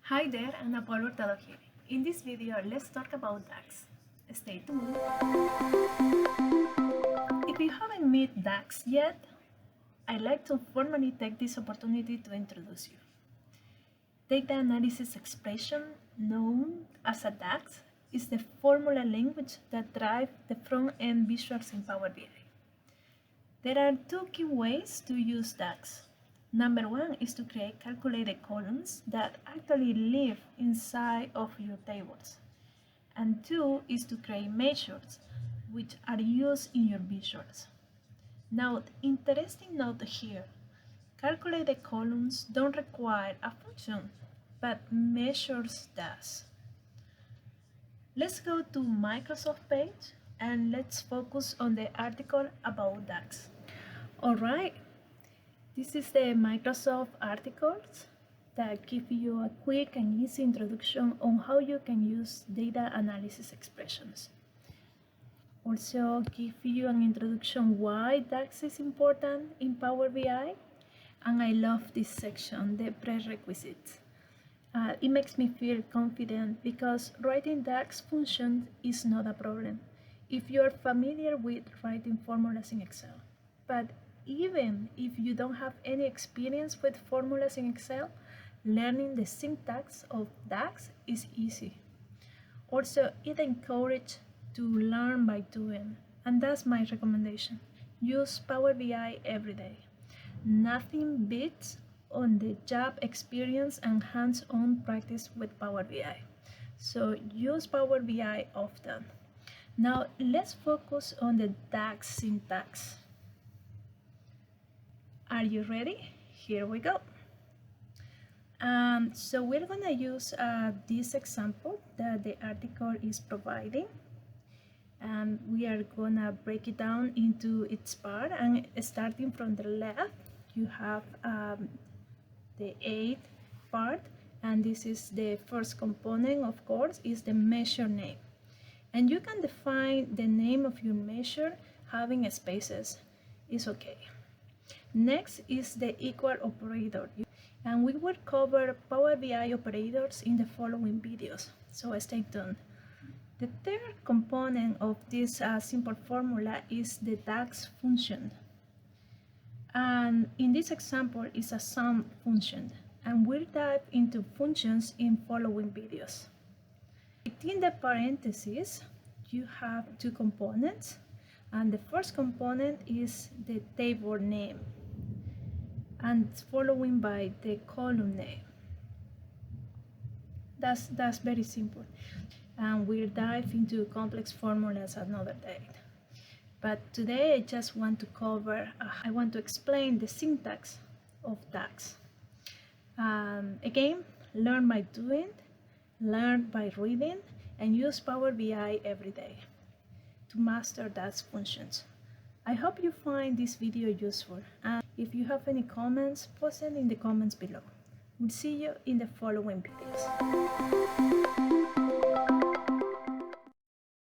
Hi there, Ana Paul Hurtado here. In this video, let's talk about DAX. Stay tuned. If you haven't met DAX yet, I'd like to formally take this opportunity to introduce you. Data analysis expression, known as a DAX, is the formula language that drives the front-end visuals in Power BI. There are two key ways to use DAX. Number one is to create calculated columns that actually live inside of your tables. And two is to create measures which are used in your visuals. Now, interesting note here, calculated columns don't require a function, but measures does. Let's go to Microsoft page and let's focus on the article about DAX. All right. This is the Microsoft articles that give you a quick and easy introduction on how you can use data analysis expressions. Also give you an introduction why DAX is important in Power BI. And I love this section, the prerequisites. It makes me feel confident because writing DAX functions is not a problem if you're familiar with writing formulas in Excel. But even if you don't have any experience with formulas in Excel, learning the syntax of DAX is easy. Also, it encourages to learn by doing, and that's my recommendation. Use Power BI every day. Nothing beats on the job experience and hands-on practice with Power BI. So use Power BI often. Now let's focus on the DAX syntax. Are you ready? Here we go. So we're gonna use this example that the article is providing, and we are gonna break it down into its part. And starting from the left, you have the 8th part, and this is the first component. Of course, is the measure name, and you can define the name of your measure having spaces. It's okay. Next is the equal operator, and we will cover Power BI operators in the following videos, so stay tuned. The third component of this simple formula is the DAX function, and in this example is a sum function, and we'll dive into functions in following videos. Within the parentheses, you have two components, and the first component is the table name, and following by the column name. That's very simple, and we'll dive into complex formulas another day. But today I just want to cover, I want to explain the syntax of DAX. Again, learn by doing, learn by reading, and use Power BI every day to master DAX functions. I hope you find this video useful, and if you have any comments, post them in the comments below. We'll see you in the following videos.